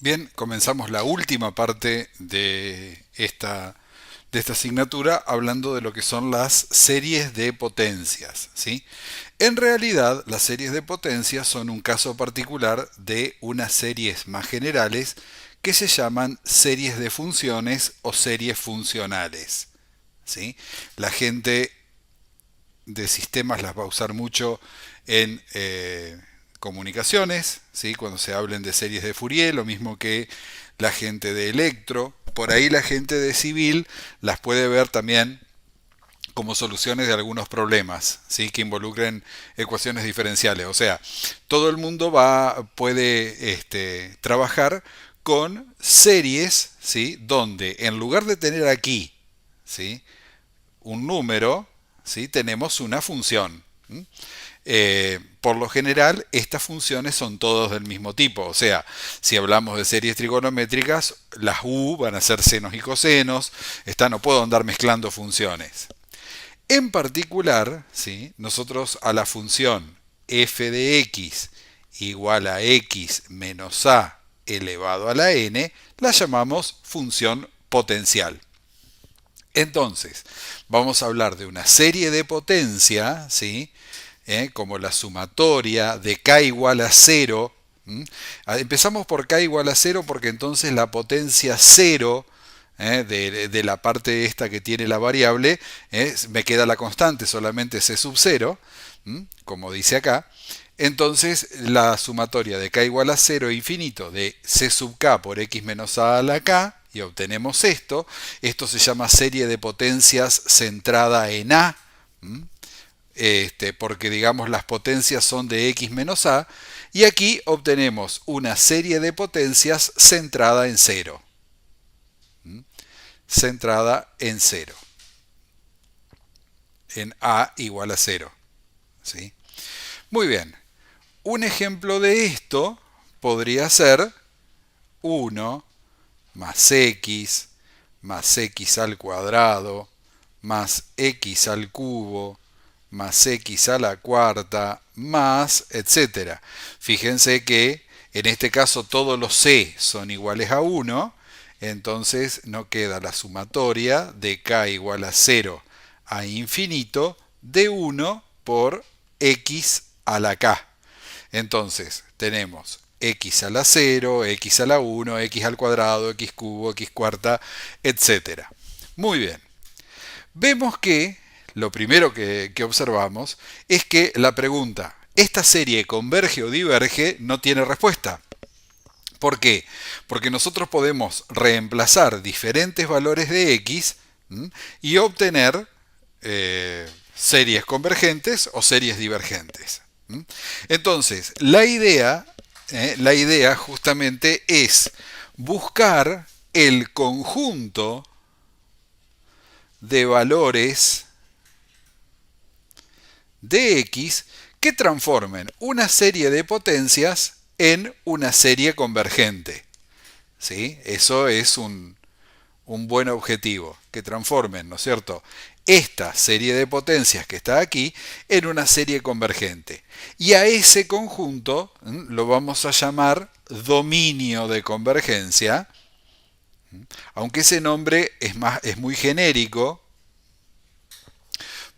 Bien, comenzamos la última parte de esta asignatura hablando de lo que son las series de potencias, ¿sí? En realidad, las series de potencias son un caso particular de unas series más generales que se llaman series de funciones o series funcionales, ¿sí? La gente de sistemas las va a usar mucho en comunicaciones, ¿sí? Cuando se hablen de series de Fourier, lo mismo que la gente de electro. Por ahí la gente de civil las puede ver también como soluciones de algunos problemas, ¿sí? Que involucren ecuaciones diferenciales. O sea, todo el mundo puede trabajar con series, ¿sí? Donde en lugar de tener aquí, ¿sí? Un número, ¿sí? Tenemos una función. Por lo general, estas funciones son todos del mismo tipo. O sea, si hablamos de series trigonométricas, las u van a ser senos y cosenos. No puedo andar mezclando funciones. En particular, ¿sí? Nosotros a la función f de x igual a x menos a elevado a la n, la llamamos función potencial. Entonces, vamos a hablar de una serie de potencia, ¿sí? Como la sumatoria de k igual a cero. Empezamos por k igual a cero porque entonces la potencia cero de la parte esta que tiene la variable, me queda la constante, solamente c sub cero, como dice acá. Entonces la sumatoria de k igual a cero infinito de c sub k por x menos a la k, y obtenemos esto. Esto se llama serie de potencias centrada en a, porque digamos las potencias son de x menos a, y aquí obtenemos una serie de potencias centrada en cero. Centrada en cero, en a igual a cero, ¿sí? Muy bien, un ejemplo de esto podría ser uno más x al cuadrado más x al cubo más x a la cuarta más etcétera. Fíjense que en este caso todos los c son iguales a 1, entonces no queda la sumatoria de k igual a 0 a infinito de 1 por x a la k. Entonces tenemos x a la 0, x a la 1, x al cuadrado, x cubo, x cuarta, etcétera. Muy bien. Vemos que lo primero que observamos es que la pregunta, ¿esta serie converge o diverge? No tiene respuesta. ¿Por qué? Porque nosotros podemos reemplazar diferentes valores de x y obtener series convergentes o series divergentes. Entonces, la idea justamente es buscar el conjunto de valores de x que transformen una serie de potencias en una serie convergente. ¿Sí? Eso es un buen objetivo, que transformen, ¿no es cierto?, esta serie de potencias que está aquí en una serie convergente. Y a ese conjunto lo vamos a llamar dominio de convergencia, aunque ese nombre es muy genérico,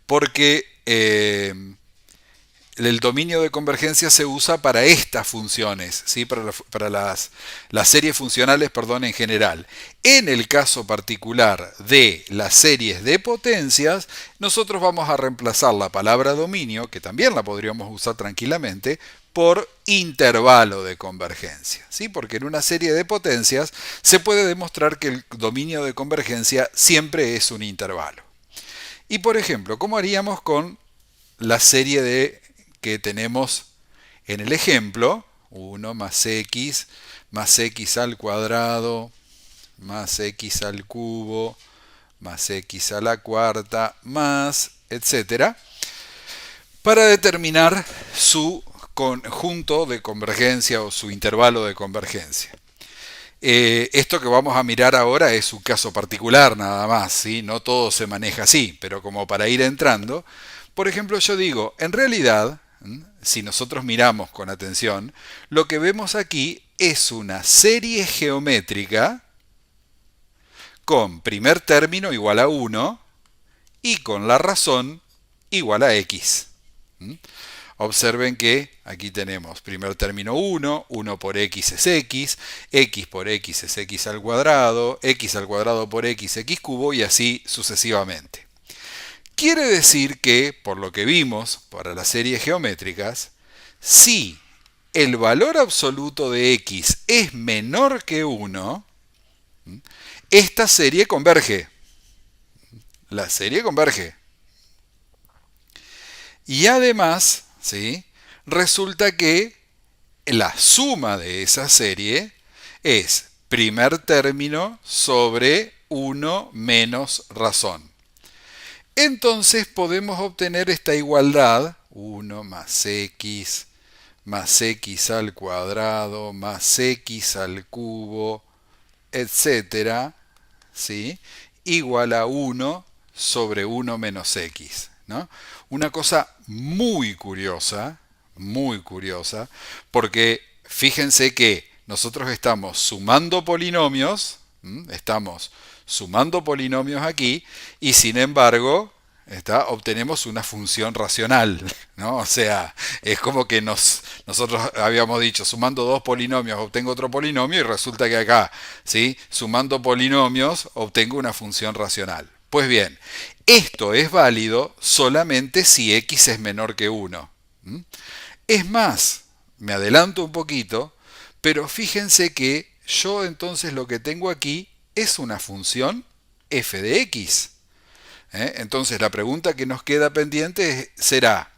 porque el dominio de convergencia se usa para estas funciones, ¿sí? Para las series funcionales, perdón, en general. En el caso particular de las series de potencias, nosotros vamos a reemplazar la palabra dominio, que también la podríamos usar tranquilamente, por intervalo de convergencia, ¿sí? Porque en una serie de potencias se puede demostrar que el dominio de convergencia siempre es un intervalo. Y por ejemplo, ¿cómo haríamos con la serie que tenemos en el ejemplo? 1 más x al cuadrado más x al cubo más x a la cuarta más etcétera, para determinar su conjunto de convergencia o su intervalo de convergencia. Esto que vamos a mirar ahora es un caso particular nada más, ¿sí? No todo se maneja así, pero como para ir entrando, por ejemplo, yo digo, en realidad, si nosotros miramos con atención, lo que vemos aquí es una serie geométrica con primer término igual a 1 y con la razón igual a x. Observen que aquí tenemos primer término 1, 1 por x es x por x es x al cuadrado por x cubo y así sucesivamente. Quiere decir que, por lo que vimos para las series geométricas, si el valor absoluto de x es menor que 1, esta serie converge. La serie converge. Y además, ¿sí?, resulta que la suma de esa serie es primer término sobre 1 menos razón. Entonces podemos obtener esta igualdad, 1 más x al cuadrado más x al cubo, etcétera, ¿sí?, igual a 1 sobre 1 menos x, ¿no? Una cosa muy curiosa, porque fíjense que nosotros estamos sumando polinomios aquí, y sin embargo obtenemos una función racional, ¿no? O sea, es como que nosotros habíamos dicho, sumando dos polinomios obtengo otro polinomio, y resulta que acá, ¿sí?, sumando polinomios obtengo una función racional. Pues bien, esto es válido solamente si x es menor que 1. Es más, me adelanto un poquito, pero fíjense que yo entonces lo que tengo aquí es una función f de x. Entonces la pregunta que nos queda pendiente será,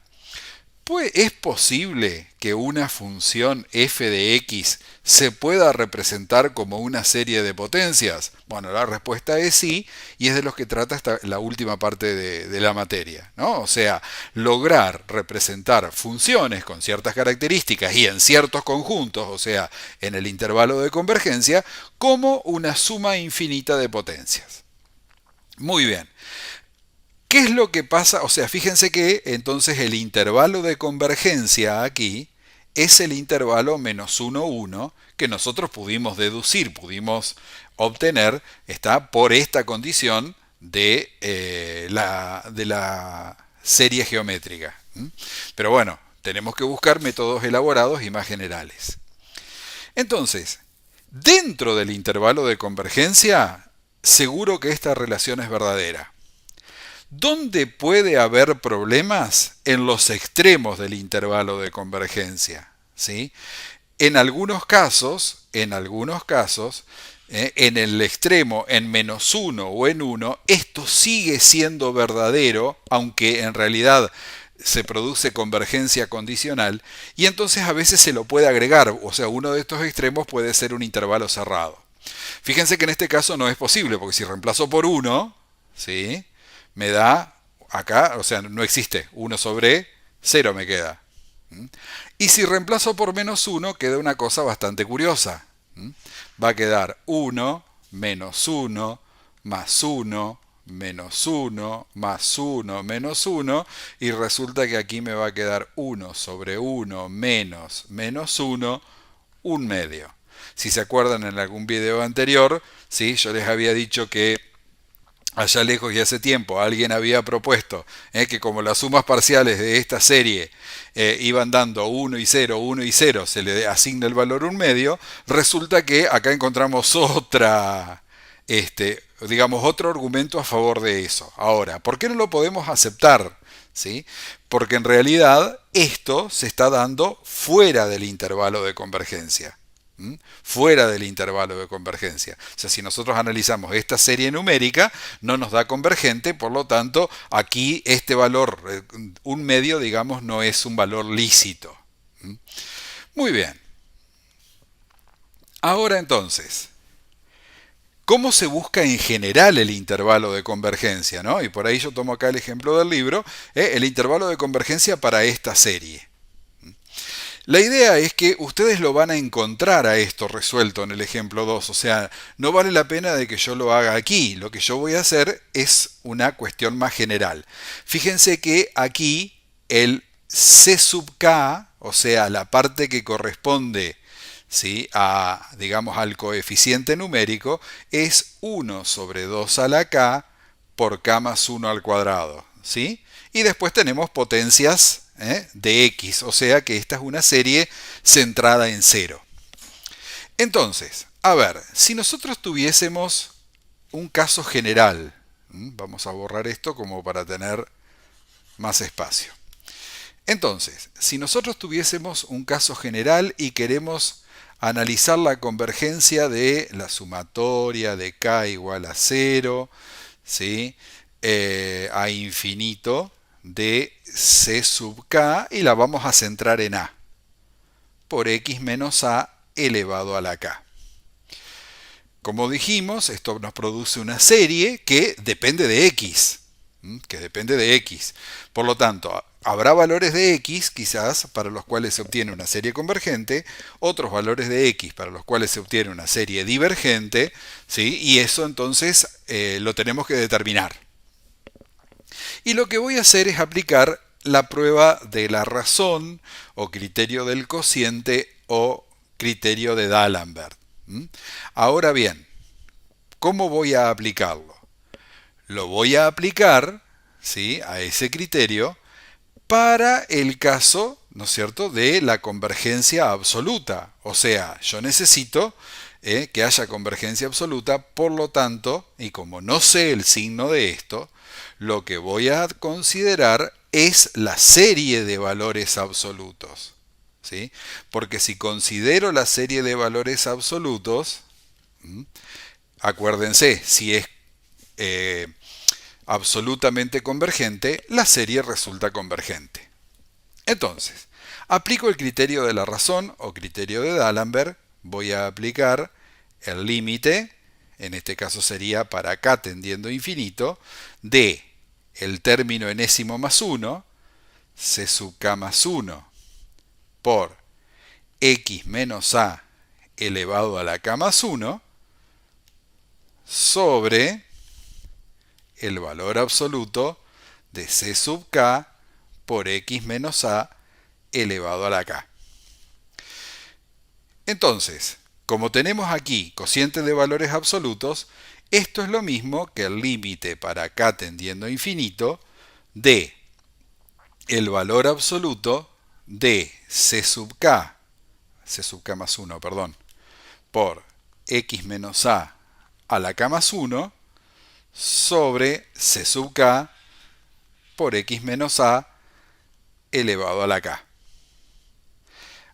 pues, ¿es posible que una función f de x se pueda representar como una serie de potencias? Bueno, la respuesta es sí, y es de lo que trata la última parte de la materia, ¿no? O sea, lograr representar funciones con ciertas características y en ciertos conjuntos, o sea, en el intervalo de convergencia, como una suma infinita de potencias. Muy bien. ¿Qué es lo que pasa? O sea, fíjense que entonces el intervalo de convergencia aquí es el intervalo menos 1, 1, que nosotros pudimos deducir, pudimos obtener, está por esta condición de la serie geométrica. Pero bueno, tenemos que buscar métodos elaborados y más generales. Entonces, dentro del intervalo de convergencia, seguro que esta relación es verdadera. ¿Dónde puede haber problemas? En los extremos del intervalo de convergencia, ¿sí? En algunos casos, en el extremo en menos 1 o en 1, esto sigue siendo verdadero, aunque en realidad se produce convergencia condicional, y entonces a veces se lo puede agregar, o sea, uno de estos extremos puede ser un intervalo cerrado. Fíjense que en este caso no es posible, porque si reemplazo por 1, ¿sí?, me da acá, o sea, no existe, 1 sobre 0 me queda. Y si reemplazo por menos 1, queda una cosa bastante curiosa. Va a quedar 1 menos 1 más 1 menos 1 más 1 menos 1, y resulta que aquí me va a quedar 1 sobre 1 menos 1, un medio. Si se acuerdan, en algún video anterior, ¿sí?, yo les había dicho que allá lejos y hace tiempo alguien había propuesto que como las sumas parciales de esta serie iban dando 1 y 0, 1 y 0, se le asigna el valor un medio. Resulta que acá encontramos otro argumento a favor de eso. Ahora, ¿por qué no lo podemos aceptar? ¿Sí? Porque en realidad esto se está dando fuera del intervalo de convergencia. Fuera del intervalo de convergencia. O sea, si nosotros analizamos esta serie numérica, no nos da convergente, por lo tanto, aquí este valor, un medio, digamos, no es un valor lícito. Muy bien. Ahora entonces, ¿cómo se busca en general el intervalo de convergencia, ¿no? Y por ahí yo tomo acá el ejemplo del libro, el intervalo de convergencia para esta serie. La idea es que ustedes lo van a encontrar a esto resuelto en el ejemplo 2, o sea, no vale la pena de que yo lo haga aquí. Lo que yo voy a hacer es una cuestión más general. Fíjense que aquí el C sub k, o sea, la parte que corresponde, ¿sí? Digamos, al coeficiente numérico, es 1 sobre 2 a la k por k más 1 al cuadrado, ¿sí? Y después tenemos potencias de x, o sea que esta es una serie centrada en cero. Entonces, a ver, si nosotros tuviésemos un caso general, vamos a borrar esto como para tener más espacio. Entonces, si nosotros tuviésemos un caso general y queremos analizar la convergencia de la sumatoria de k igual a 0, ¿sí? A infinito de c sub k, y la vamos a centrar en a, por x menos a elevado a la k. Como dijimos, esto nos produce una serie que depende de x, Por lo tanto, habrá valores de x quizás para los cuales se obtiene una serie convergente, otros valores de x para los cuales se obtiene una serie divergente, ¿sí? Y eso entonces lo tenemos que determinar. Y lo que voy a hacer es aplicar la prueba de la razón o criterio del cociente o criterio de D'Alembert. Ahora bien, ¿cómo voy a aplicarlo? Lo voy a aplicar, ¿sí?, a ese criterio para el caso, ¿no es cierto?, de la convergencia absoluta. O sea, yo necesito que haya convergencia absoluta, por lo tanto, y como no sé el signo de esto, lo que voy a considerar es la serie de valores absolutos, ¿sí? Porque si considero la serie de valores absolutos, acuérdense, si es absolutamente convergente, la serie resulta convergente. Entonces, aplico el criterio de la razón o criterio de D'Alembert, voy a aplicar el límite, en este caso sería para k tendiendo a infinito, de el término enésimo más 1, c sub k más 1, por x menos a elevado a la k más 1, sobre el valor absoluto de c sub k por x menos a elevado a la k. Entonces, como tenemos aquí cociente de valores absolutos, esto es lo mismo que el límite para k tendiendo a infinito de el valor absoluto de c sub k más 1, perdón, por x menos a la k más 1 sobre c sub k por x menos a elevado a la k.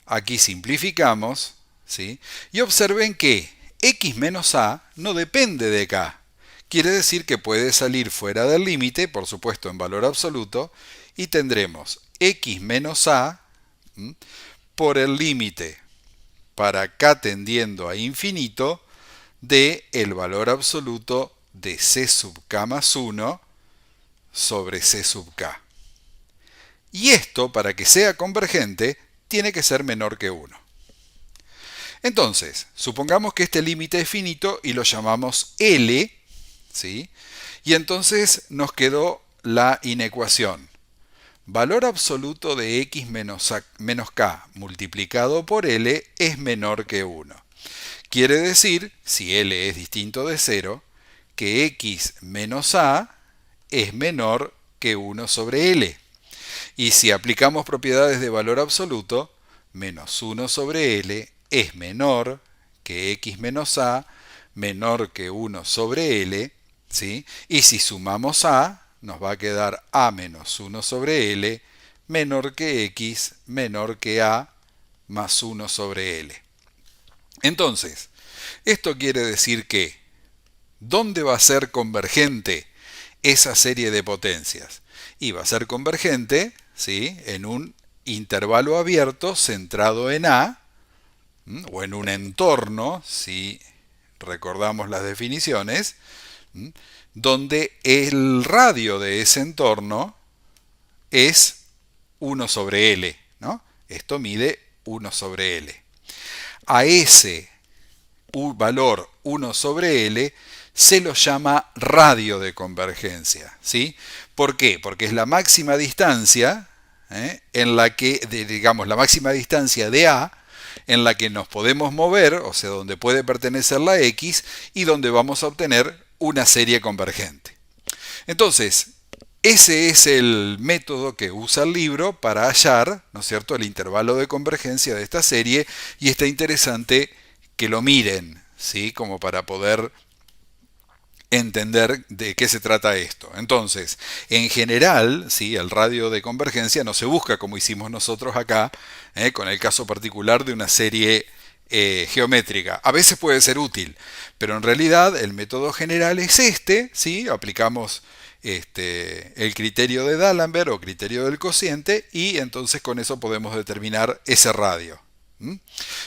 Aquí simplificamos, ¿sí? Y observen que x menos a no depende de k. Quiere decir que puede salir fuera del límite, por supuesto en valor absoluto, y tendremos x menos a por el límite para k tendiendo a infinito de el valor absoluto de c sub k más 1 sobre c sub k. Y esto, para que sea convergente, tiene que ser menor que 1. Entonces, supongamos que este límite es finito y lo llamamos L, ¿sí? Y entonces nos quedó la inecuación. Valor absoluto de x menos k multiplicado por L es menor que 1. Quiere decir, si L es distinto de 0, que x menos a es menor que 1 sobre L. Y si aplicamos propiedades de valor absoluto, menos 1 sobre L es menor que x menos a, menor que 1 sobre L, ¿sí? Y si sumamos a, nos va a quedar a menos 1 sobre L, menor que x, menor que a, más 1 sobre L. Entonces, esto quiere decir que, ¿dónde va a ser convergente esa serie de potencias? Y va a ser convergente, ¿sí?, en un intervalo abierto centrado en A, o en un entorno, si recordamos las definiciones, donde el radio de ese entorno es 1 sobre L, ¿no? Esto mide 1 sobre L. A ese valor 1 sobre L se lo llama radio de convergencia, ¿sí? ¿Por qué? Porque es la máxima distancia, en la que, digamos, la máxima distancia de A en la que nos podemos mover, o sea, donde puede pertenecer la X y donde vamos a obtener una serie convergente. Entonces, ese es el método que usa el libro para hallar, ¿no es cierto?, el intervalo de convergencia de esta serie, y está interesante que lo miren, ¿sí?, como para poder entender de qué se trata esto. Entonces, en general, ¿sí?, el radio de convergencia no se busca como hicimos nosotros acá, con el caso particular de una serie geométrica. A veces puede ser útil, pero en realidad el método general es este, ¿sí? Aplicamos el criterio de D'Alembert o criterio del cociente y entonces con eso podemos determinar ese radio.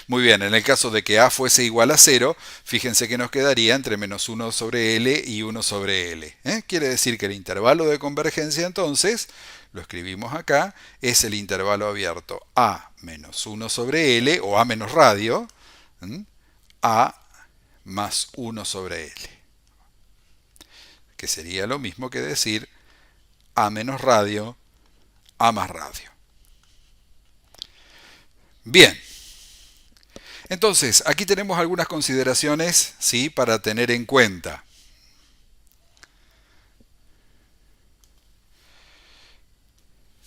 Muy bien, en el caso de que A fuese igual a 0, fíjense que nos quedaría entre menos 1 sobre L y 1 sobre L. Quiere decir que el intervalo de convergencia entonces, lo escribimos acá, es el intervalo abierto A menos 1 sobre L, o A menos radio, A más 1 sobre L. Que sería lo mismo que decir A menos radio, A más radio. Bien. Entonces, aquí tenemos algunas consideraciones, ¿sí?, para tener en cuenta.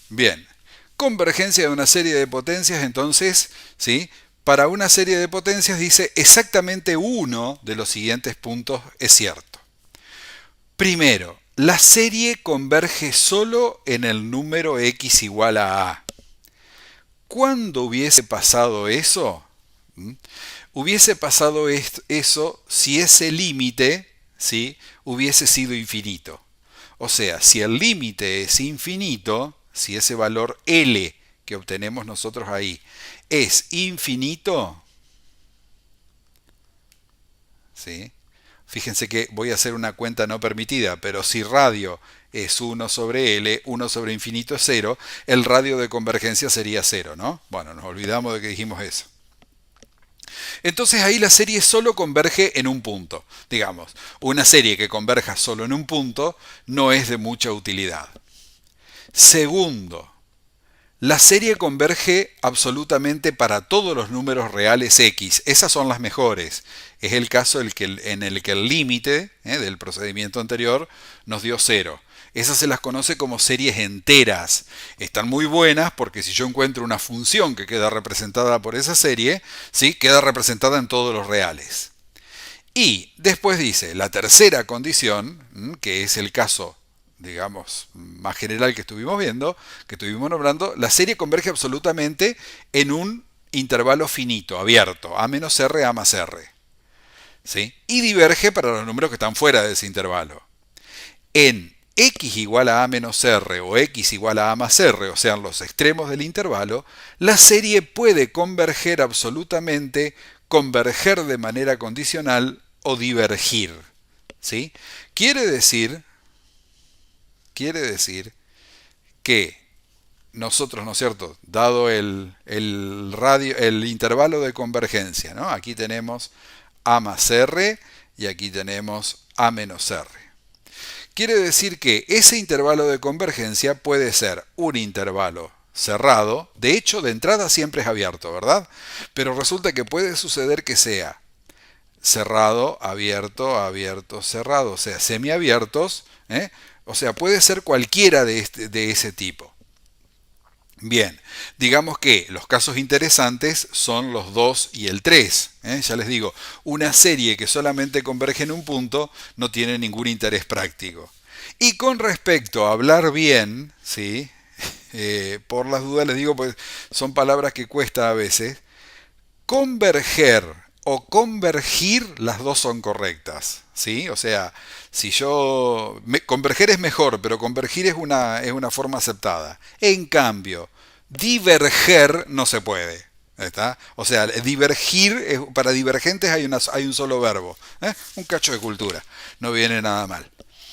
Bien, convergencia de una serie de potencias, entonces, ¿sí?, para una serie de potencias dice exactamente uno de los siguientes puntos es cierto. Primero, la serie converge solo en el número x igual a a. ¿Cuándo hubiese pasado eso? Hubiese pasado eso si ese límite, ¿sí?, hubiese sido infinito. O sea, si el límite es infinito, si ese valor L que obtenemos nosotros ahí es infinito, ¿sí?, fíjense que voy a hacer una cuenta no permitida, pero si radio es 1 sobre L, 1 sobre infinito es 0, el radio de convergencia sería 0, ¿no? Bueno, nos olvidamos de que dijimos eso. Entonces ahí la serie solo converge en un punto. Digamos, una serie que converja solo en un punto no es de mucha utilidad. Segundo, la serie converge absolutamente para todos los números reales x. Esas son las mejores. Es el caso en el que el límite del procedimiento anterior nos dio 0. Esas se las conoce como series enteras. Están muy buenas porque si yo encuentro una función que queda representada por esa serie, ¿sí?, queda representada en todos los reales. Y después dice, la tercera condición, que es el caso, digamos, más general que estuvimos viendo, que estuvimos nombrando, la serie converge absolutamente en un intervalo finito, abierto, a menos r, a más r. ¿Sí? Y diverge para los números que están fuera de ese intervalo. En x igual a menos r o x igual a más r, o sea, en los extremos del intervalo, la serie puede converger absolutamente, converger de manera condicional o divergir. ¿Sí? Quiere decir que nosotros, ¿no es cierto?, dado el intervalo de convergencia, ¿no?, aquí tenemos a más r y aquí tenemos a menos r. Quiere decir que ese intervalo de convergencia puede ser un intervalo cerrado, de hecho de entrada siempre es abierto, ¿verdad? Pero resulta que puede suceder que sea cerrado, abierto, abierto, cerrado, o sea, semiabiertos, o sea, puede ser cualquiera de ese tipo. Bien, digamos que los casos interesantes son los 2 y el 3. Ya les digo, una serie que solamente converge en un punto no tiene ningún interés práctico. Y con respecto a hablar bien, ¿sí? Por las dudas les digo, pues son palabras que cuesta a veces, converger o convergir, las dos son correctas, ¿sí? O sea, si converger es mejor, pero convergir es una forma aceptada. En cambio, diverger no se puede. ¿Está? O sea, divergir, para divergentes hay un solo verbo. Un cacho de cultura, no viene nada mal.